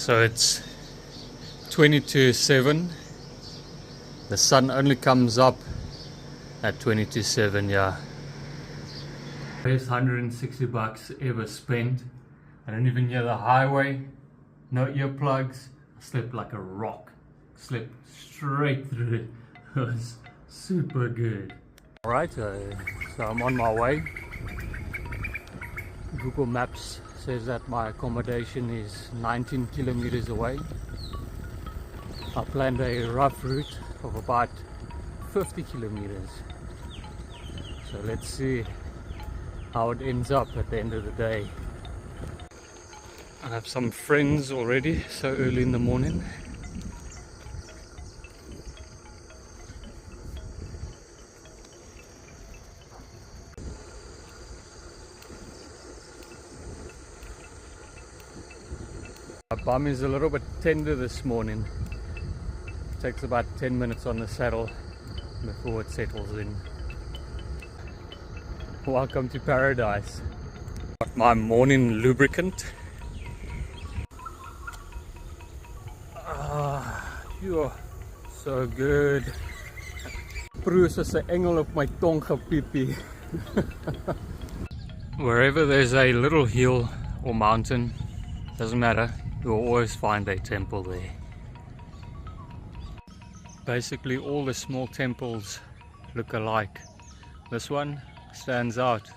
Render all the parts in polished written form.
So it's 22:07. The sun only comes up at 22:07. Yeah. Best $160 ever spent. I don't even hear the highway. No earplugs. I slept like a rock. Slept straight through it. It was super good. Alright, so I'm on my way. Google Maps says that my accommodation is 19 kilometers away. I planned a rough route of about 50 kilometers. So let's see how it ends up at the end of the day. I have some friends already, so early in the morning. My bum is a little bit tender this morning. It takes about 10 minutes on the saddle before it settles in. Welcome to paradise. Got my morning lubricant. You're so good. Proes is 'n engel op my tong gepiepie. Wherever there's a little hill or mountain, doesn't matter, you'll always find a temple there. Basically all the small temples look alike. This one stands out.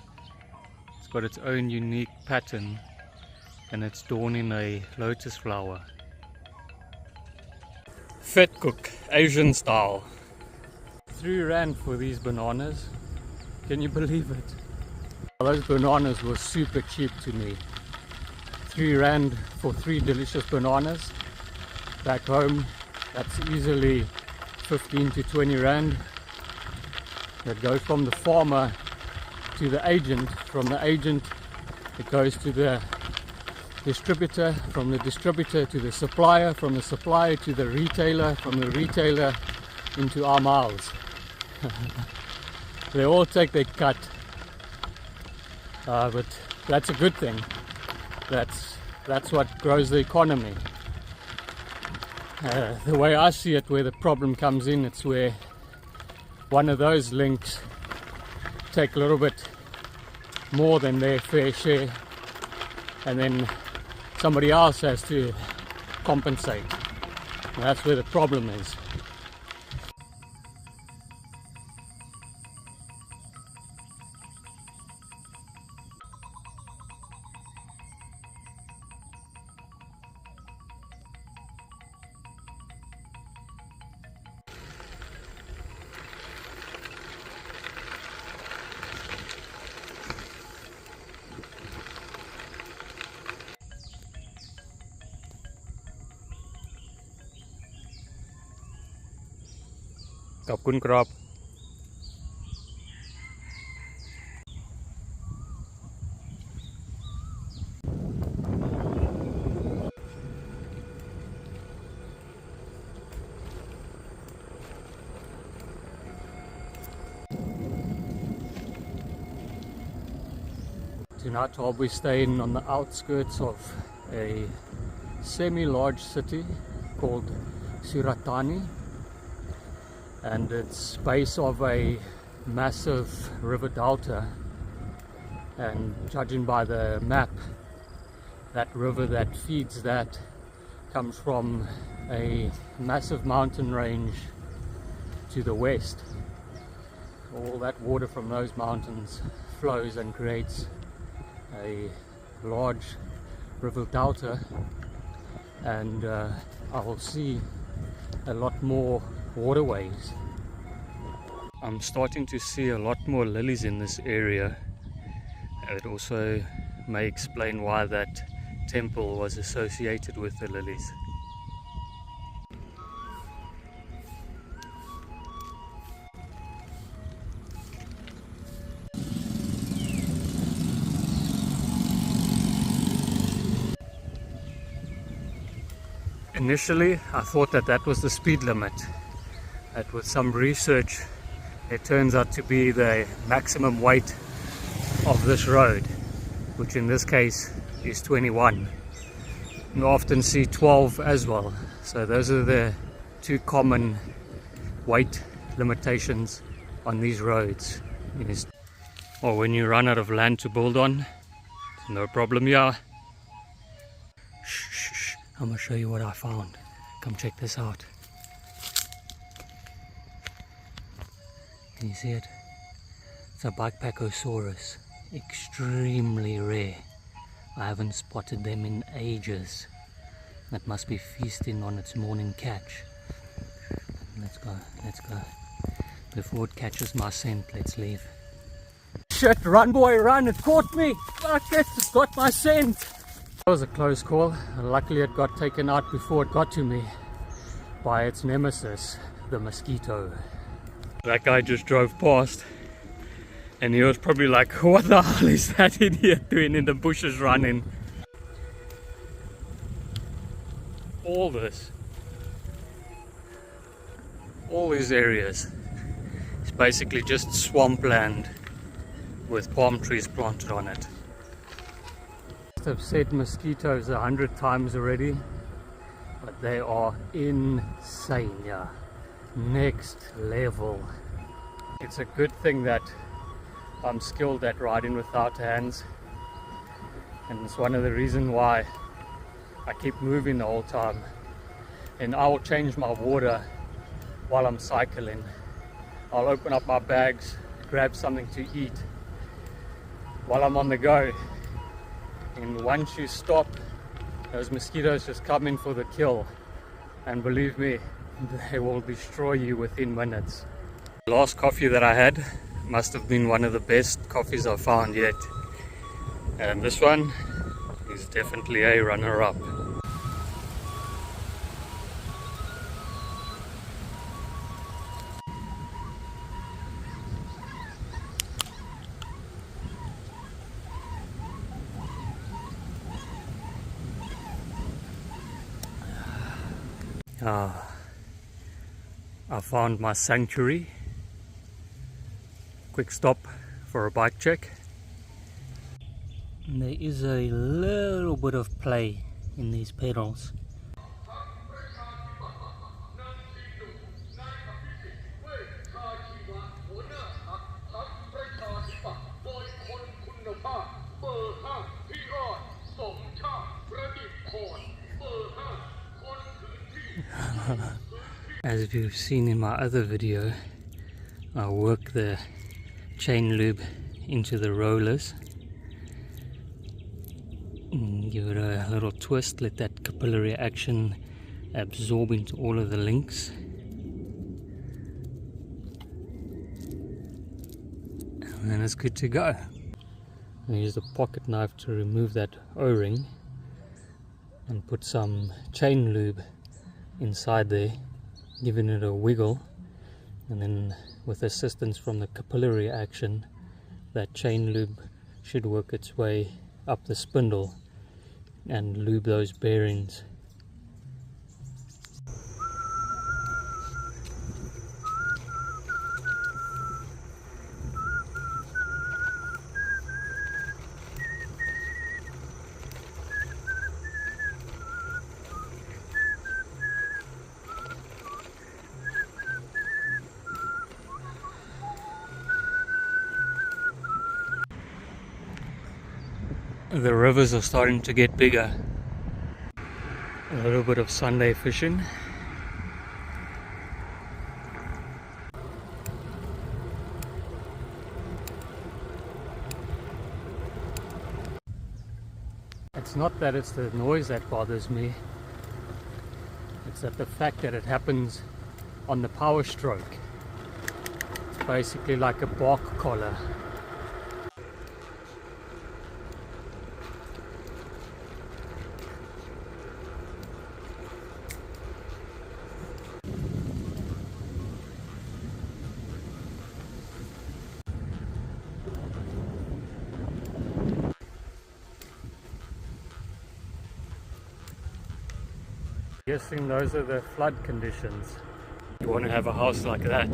It's got its own unique pattern and it's drawn in a lotus flower. Vet cook, Asian style. 3 rand for these bananas. Can you believe it? Those bananas were super cheap to me. 3 rand for 3 delicious bananas. Back home, that's easily 15 to 20 rand. That goes from the farmer to the agent. From the agent, it goes to the distributor, from the distributor to the supplier, from the supplier to the retailer, from the retailer into our mouths. They all take their cut, but that's a good thing. That's what grows the economy. The way I see it, where the problem comes in, it's where one of those links take a little bit more than their fair share, and then somebody else has to compensate. And that's where the problem is. Kapkun krap. Tonight I'll be staying on the outskirts of a semi-large city called Suratani. And it's base of a massive river delta, and judging by the map, that river that feeds that comes from a massive mountain range to the west. All that water from those mountains flows and creates a large river delta, and I will see a lot more waterways. I'm starting to see a lot more lilies in this area. It also may explain why that temple was associated with the lilies. Initially, I thought that was the speed limit. That with some research, it turns out to be the maximum weight of this road, which in this case is 21. You often see 12 as well. So those are the two common weight limitations on these roads. Or when you run out of land to build on, no problem here. Shh, shh, shh. I'm gonna show you what I found. Come check this out. Can you see it? It's a Bipackosaurus. Extremely rare. I haven't spotted them in ages. It must be feasting on its morning catch. Let's go, let's go. Before it catches my scent, let's leave. Shit, run boy, run, it caught me! Fuck it, it got my scent! That was a close call. Luckily it got taken out before it got to me by its nemesis, the mosquito. That guy just drove past and he was probably like, what the hell is that idiot doing in the bushes running? All these areas, it's basically just swampland with palm trees planted on it. I've said mosquitoes 100 times already, but they are insane, yeah. Next level. It's a good thing that I'm skilled at riding without hands, and it's one of the reasons why I keep moving the whole time. And I will change my water while I'm cycling. I'll open up my bags, grab something to eat while I'm on the go. And once you stop, those mosquitoes just come in for the kill. And believe me, they will destroy you within minutes. The last coffee that I had must have been one of the best coffees I've found yet. And this one is definitely a runner-up. I found my sanctuary. Quick stop for a bike check. And there is a little bit of play in these pedals. As you've seen in my other video, I work the chain lube into the rollers and give it a little twist, let that capillary action absorb into all of the links, and then it's good to go. I use the pocket knife to remove that O-ring and put some chain lube inside there, giving it a wiggle, and then with assistance from the capillary action, that chain lube should work its way up the spindle and lube those bearings. The rivers are starting to get bigger. A little bit of Sunday fishing. It's not that it's the noise that bothers me. It's that the fact that it happens on the power stroke. It's basically like a bark collar. Guessing those are the flood conditions. You want to have a house like that.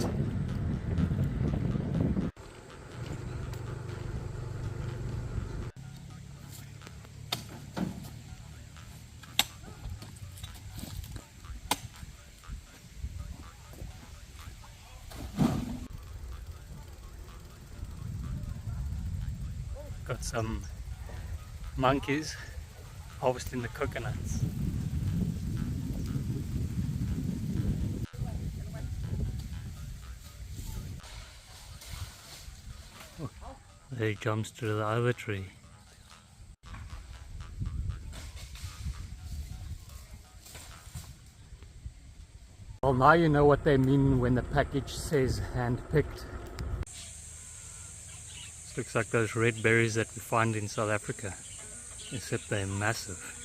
Got some monkeys harvesting the coconuts. Oh, there he jumps to the other tree. Well, now you know what they mean when the package says hand-picked. This looks like those red berries that we find in South Africa, except they're massive.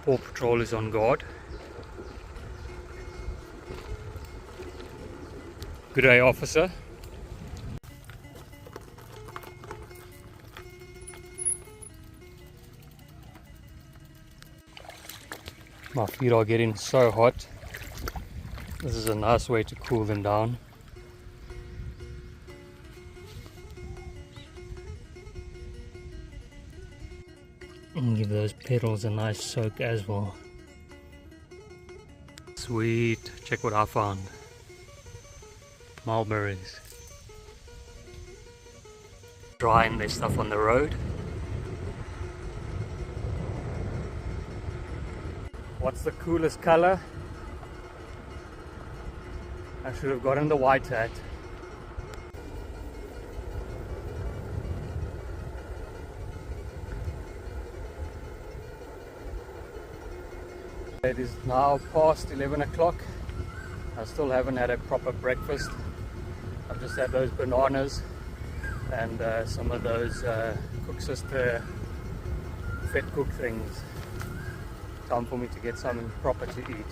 Paw Patrol is on guard. Good day, officer. My feet are getting so hot. This is a nice way to cool them down. And give those petals a nice soak as well. Sweet. Check what I found. Mulberries. Drying their stuff on the road. What's the coolest color? I should have gotten the white hat. It is now past 11 o'clock. I still haven't had a proper breakfast. I've just had those bananas and some of those Cook Sister fat cook things. Time for me to get something proper to eat.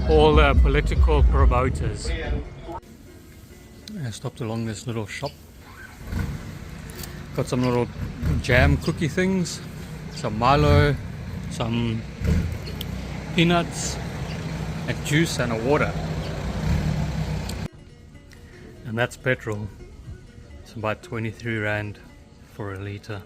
All political promoters. I stopped along this little shop. Got some little jam cookie things, some Milo, some peanuts, a juice and a water. And that's petrol. It's about 23 Rand for a litre.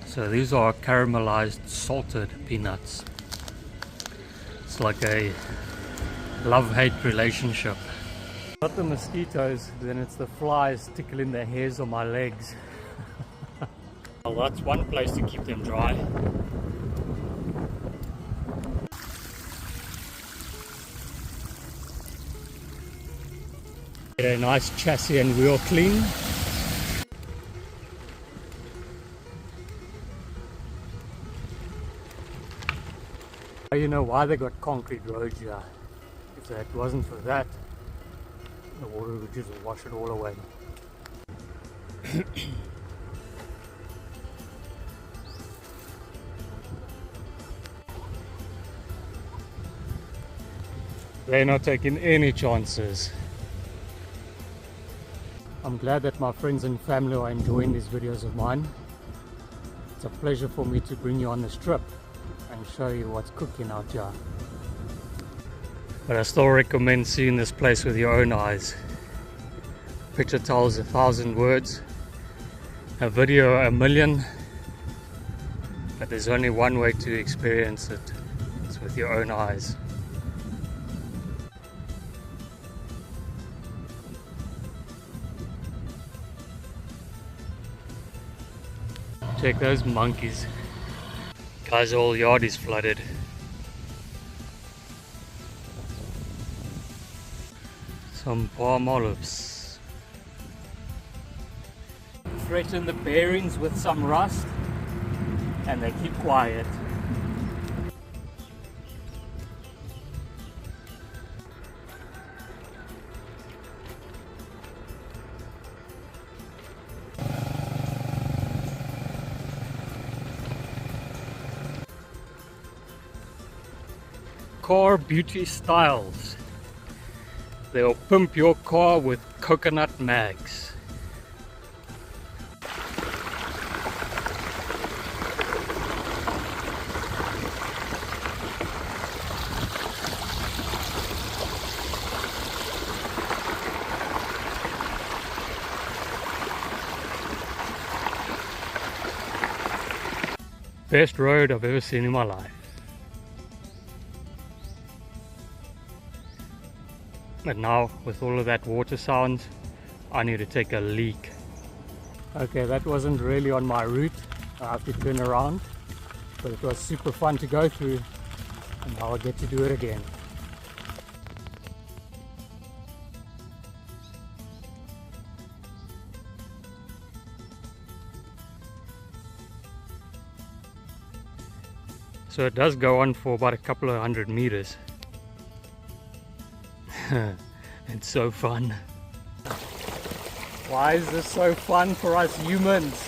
So these are caramelized salted peanuts. It's like a love-hate relationship. Not the mosquitoes, then it's the flies tickling the hairs on my legs. Well, that's one place to keep them dry. Get a nice chassis and wheel clean. You know why they got concrete roads here. If it wasn't for that, the water would just wash it all away. They're not taking any chances. I'm glad that my friends and family are enjoying these videos of mine. It's a pleasure for me to bring you on this trip and show you what's cooking out here. But I still recommend seeing this place with your own eyes. Picture tells 1,000 words, a video 1,000,000, but there's only one way to experience it. It's with your own eyes. Check those monkeys. Guys, whole yard is flooded. Some palm olives. Threaten the bearings with some rust and they keep quiet. Car Beauty Styles. They'll pimp your car with coconut mags. Best road I've ever seen in my life. But now, with all of that water sounds, I need to take a leak. Okay, that wasn't really on my route. I have to turn around. But it was super fun to go through, and now I get to do it again. So it does go on for about a couple of 100 meters. It's so fun. Why is this so fun for us humans?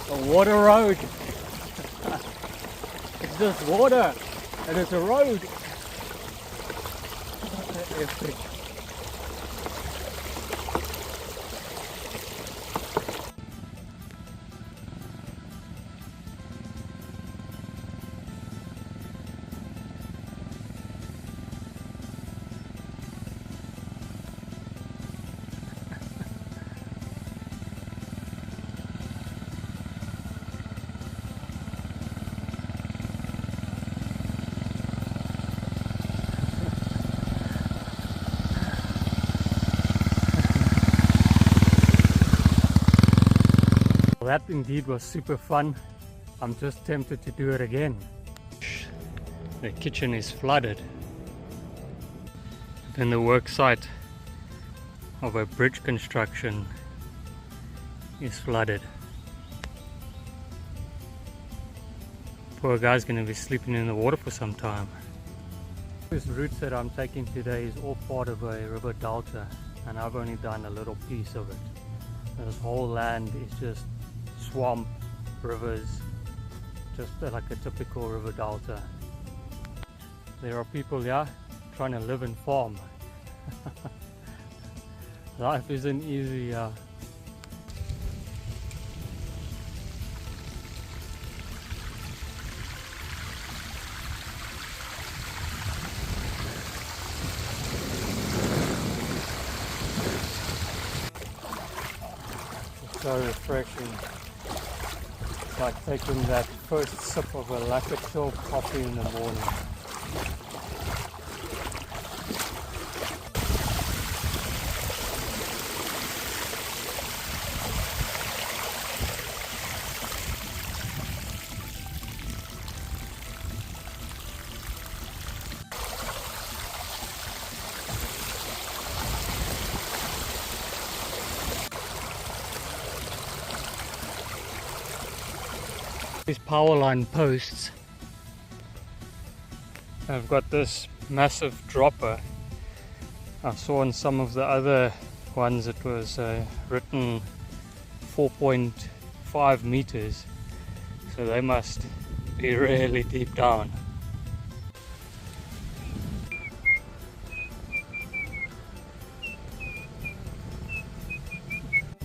A water road. It's just water and it's a road. Epic. That indeed was super fun. I'm just tempted to do it again. The kitchen is flooded. Then the work site of a bridge construction is flooded. Poor guy's going to be sleeping in the water for some time. This route that I'm taking today is all part of a river delta, and I've only done a little piece of it. This whole land is just swamp, rivers, just like a typical river delta. There are people here trying to live and farm. Life isn't easy. It's so refreshing. It's like taking that first sip of a lekker chill coffee in the morning. These power line posts have got this massive dropper. I saw on some of the other ones it was written 4.5 meters, so they must be really deep down.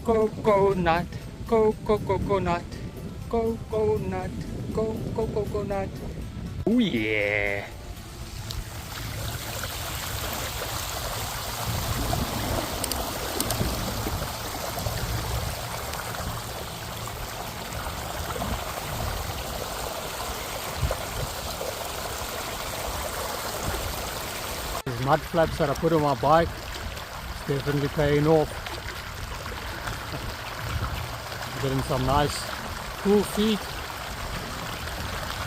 Coconut, coconut. Coconut, coconut. Oh yeah. These mud flaps that I put on my bike, it's definitely paying off. Getting some nice cool feet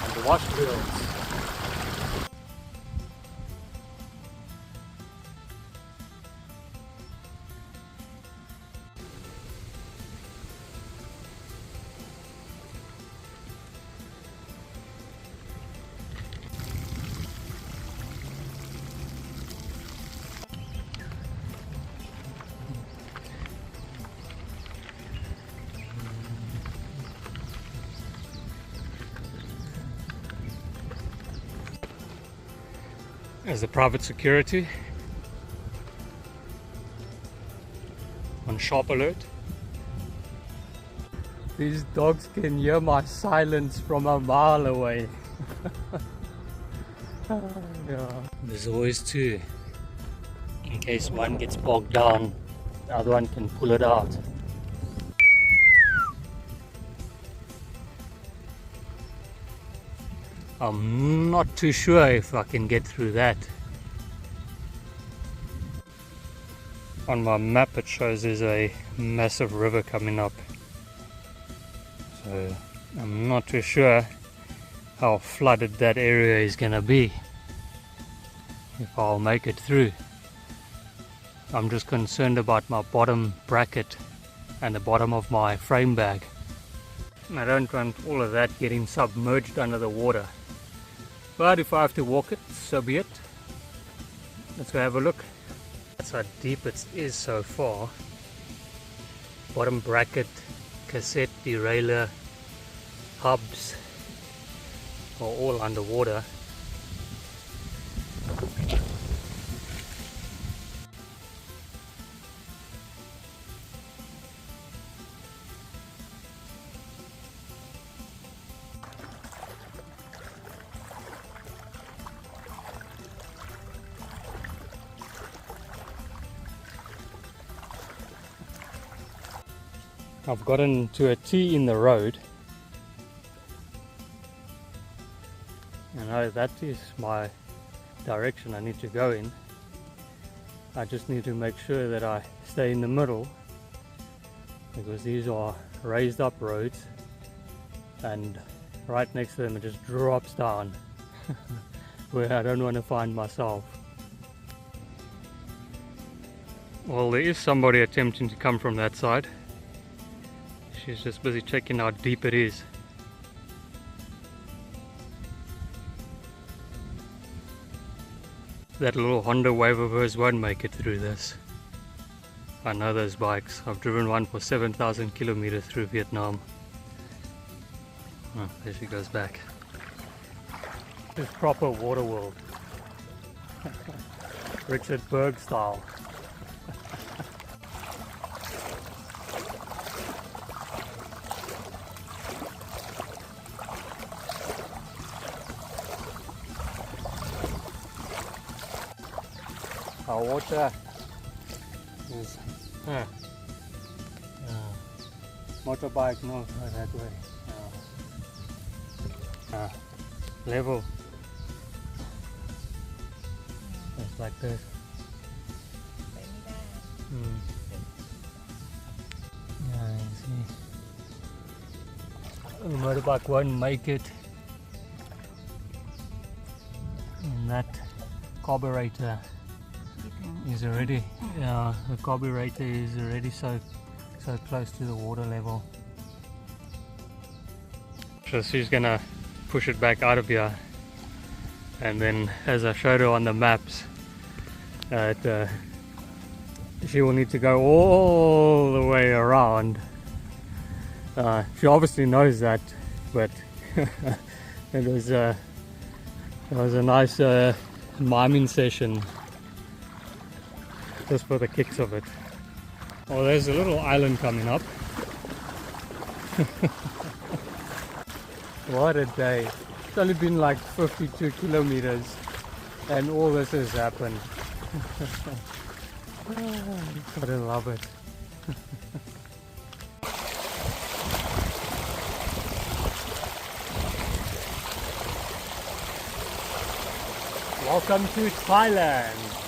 and the wash wheels. As the private security, on sharp alert. These dogs can hear my silence from a mile away. Yeah. There's always two. In case one gets bogged down, the other one can pull it out. I'm not too sure if I can get through that. On my map it shows there's a massive river coming up. So I'm not too sure how flooded that area is gonna be, if I'll make it through. I'm just concerned about my bottom bracket and the bottom of my frame bag. I don't want all of that getting submerged under the water. But if I have to walk it, so be it. Let's go have a look. That's how deep it is so far. Bottom bracket, cassette, derailleur, hubs are all underwater. I've gotten to a T in the road. I know that is my direction I need to go in. I just need to make sure that I stay in the middle, because these are raised up roads and right next to them it just drops down where I don't want to find myself. Well, there is somebody attempting to come from that side. She's just busy checking how deep it is. That little Honda Wave of hers won't make it through this. I know those bikes. I've driven one for 7,000 kilometers through Vietnam. Oh, there she goes back. This is proper water world. Richard Berg style. Our water is motorbike, no, that way. Level. Just like this. Yeah, you see. The motorbike won't make it. And that carburetor is already, the carburetor is already so close to the water level. So she's gonna push it back out of here, and then as I showed her on the maps, she will need to go all the way around. She obviously knows that, but it was a nice miming session just for the kicks of it. Oh, there's a little island coming up. What a day. It's only been like 52 kilometers and all this has happened. Gotta love it. Welcome to Thailand.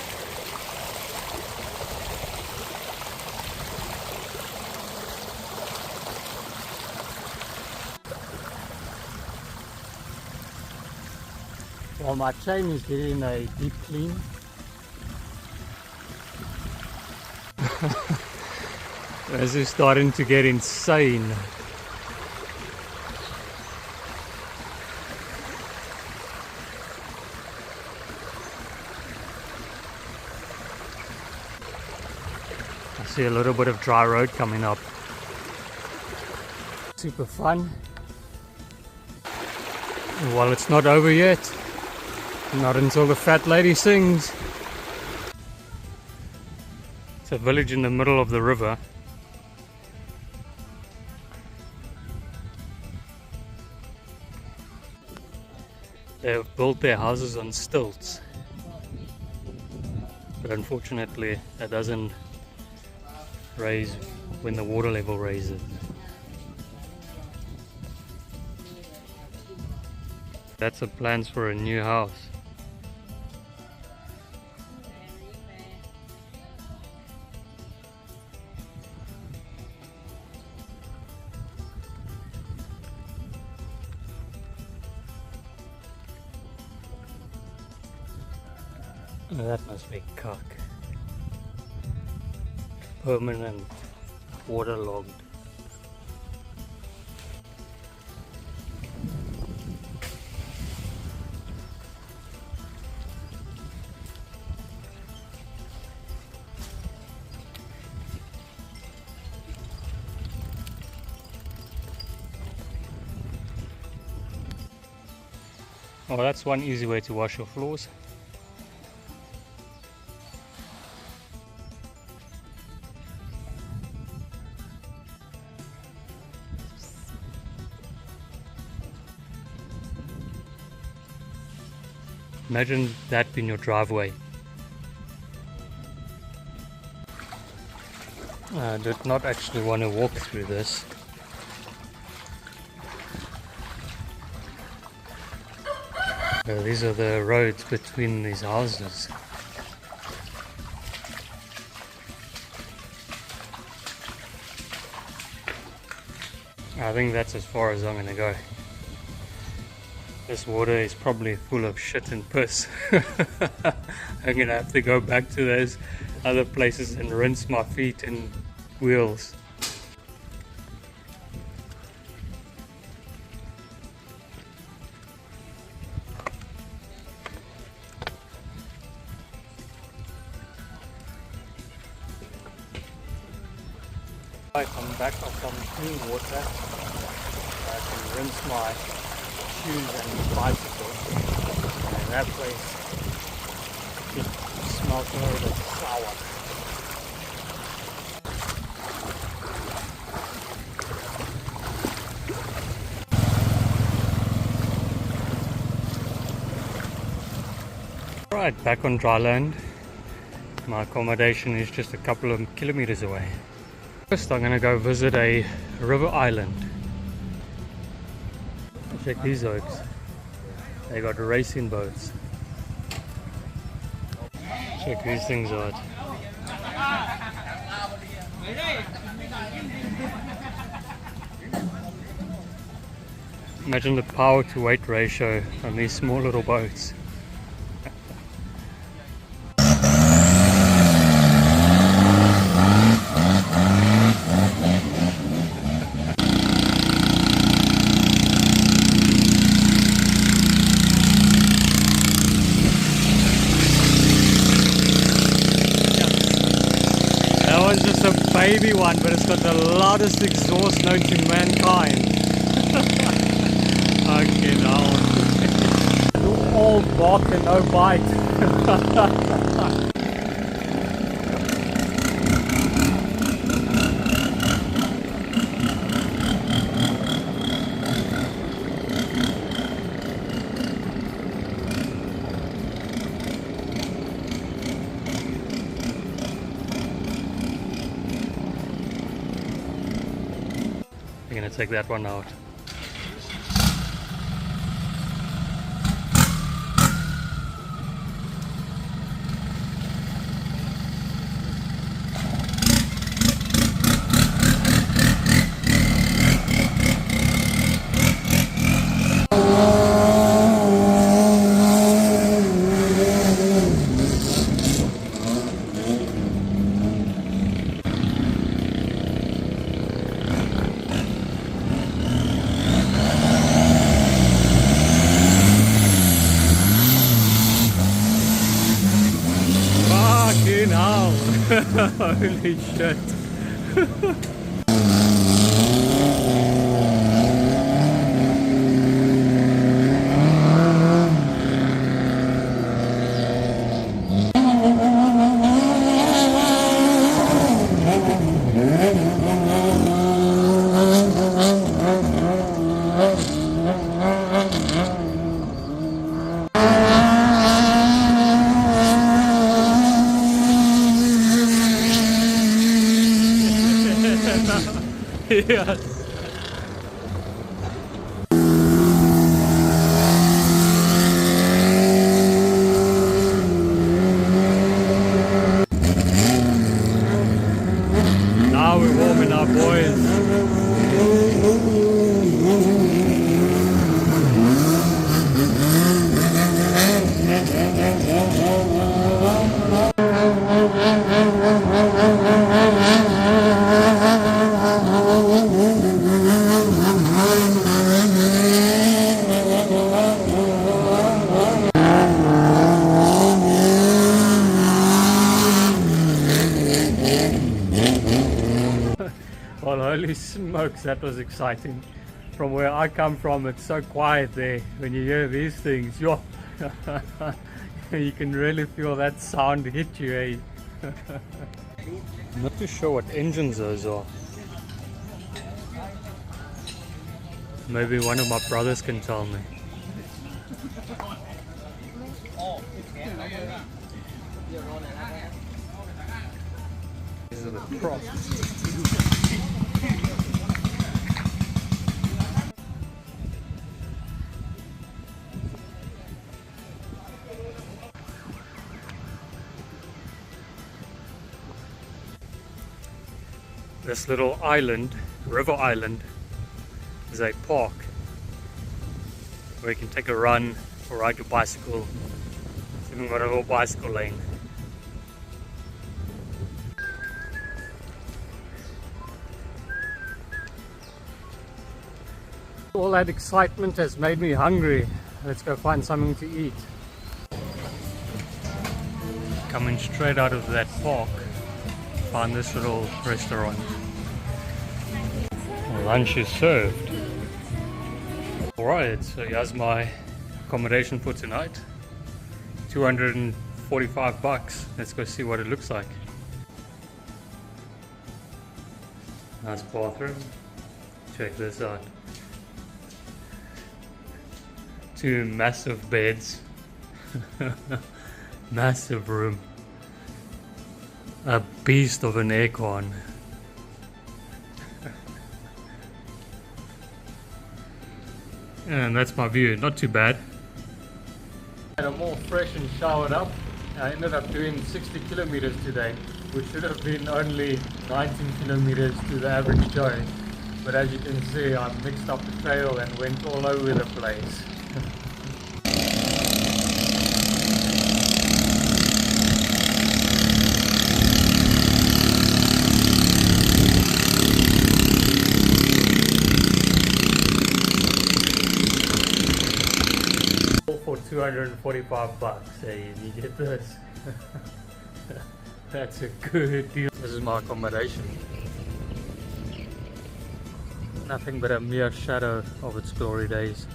Well, my chain is getting a deep clean. This is starting to get insane. I see a little bit of dry road coming up. Super fun. Well, it's not over yet. Not until the fat lady sings. It's a village in the middle of the river. They've built their houses on stilts, but unfortunately that doesn't raise when the water level raises. That's the plans for a new house. Oh, that must be cock. Permanent waterlogged. Oh, that's one easy way to wash your floors. Imagine that being your driveway. I did not actually want to walk through this. These are the roads between these houses. I think that's as far as I'm going to go. This water is probably full of shit and piss. I'm going to have to go back to those other places and rinse my feet and wheels. Right, I'm back on some clean water. I can rinse my shoes and bicycle. And that place just smells a little bit sour. Right, back on dry land. My accommodation is just a couple of kilometers away. First I'm going to go visit a river island. Check these oaks. They got racing boats. Check these things out. Imagine the power to weight ratio on these small little boats. Baby one, but it's got the loudest exhaust known to mankind. Okay, now all bark and no bite. I'm gonna take that one out. Holy shit. Yeah. Now we're warming up, boys. Well, holy smokes, that was exciting. From where I come from, it's so quiet there. When you hear these things, yo, you can really feel that sound hit you, eh? I'm not too sure what engines those are. Maybe one of my brothers can tell me. These are the props. This little island, river island, is a park where you can take a run or ride your bicycle. It's even got a little bicycle lane. All that excitement has made me hungry. Let's go find something to eat. Coming straight out of that park, found this little restaurant. Lunch is served. Alright, so here's my accommodation for tonight. 245 bucks. Let's go see what it looks like. Nice bathroom. Check this out. 2 massive beds. Massive room. A beast of an aircon. And that's my view, not too bad. I'm all fresh and showered up. I ended up doing 60 kilometers today, which should have been only 19 kilometers to the average Joe. But as you can see, I mixed up the trail and went all over the place. For 245 bucks, hey, you get this. That's a good deal. This is my accommodation. Nothing but a mere shadow of its glory days.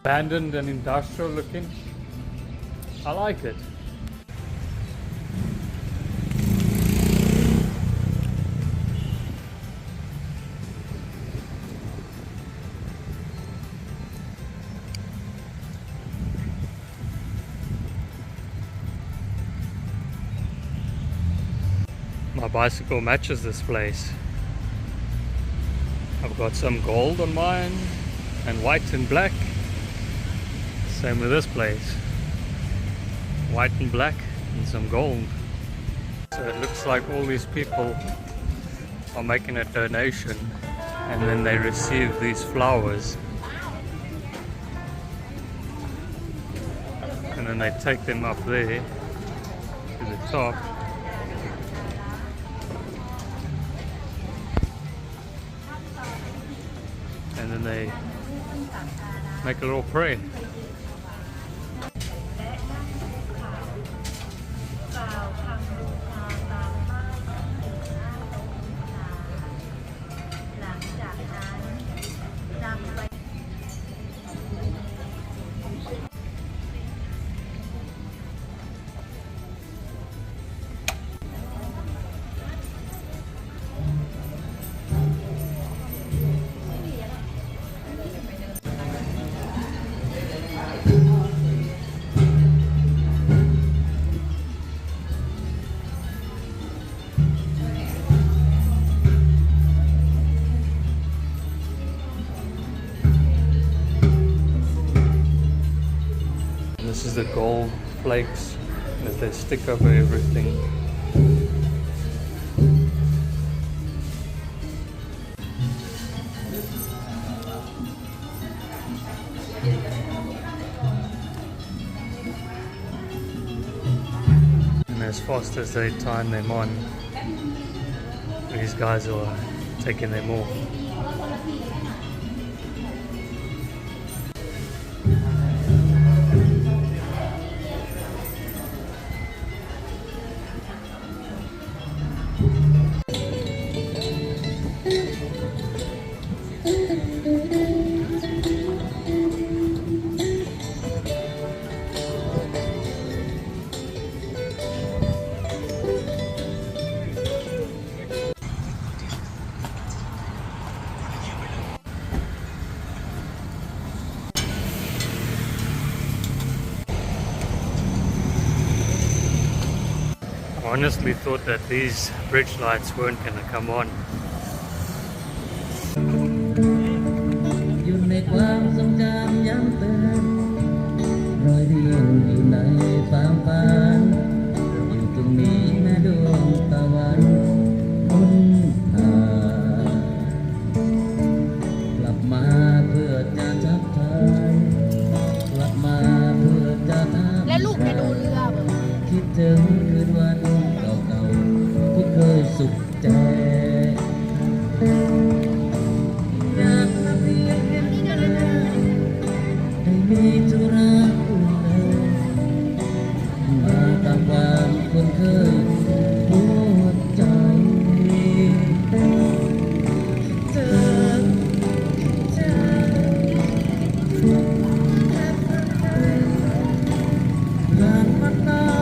Abandoned and industrial looking. I like it. My bicycle matches this place. I've got some gold on mine and white and black. Same with this place. White and black and some gold. So it looks like all these people are making a donation and then they receive these flowers. And then they take them up there to the top. And then they make a little prayer. is the gold flakes that they stick over everything. And as fast as they time them on, these guys are taking them off. I honestly thought that these bridge lights weren't going to come on. อยู่ในความทรงจำย้ำเตือนรอยเรียงอยู่ในความฝันอยู่ตรงนี้แม่ดวงตะวันพ้นหากลับมาเพื่อจะทักทายกลับมาเพื่อจะทัก และลูกจะดูเรือเบอ คิดถึงคืนวันเก่าๆที่เคยสุขใจอยากมาเพียงแค่ได้มีธุระอุ่นเลยมาตามความคุ้นเคยหัวใจคิดถึงรักมันนาน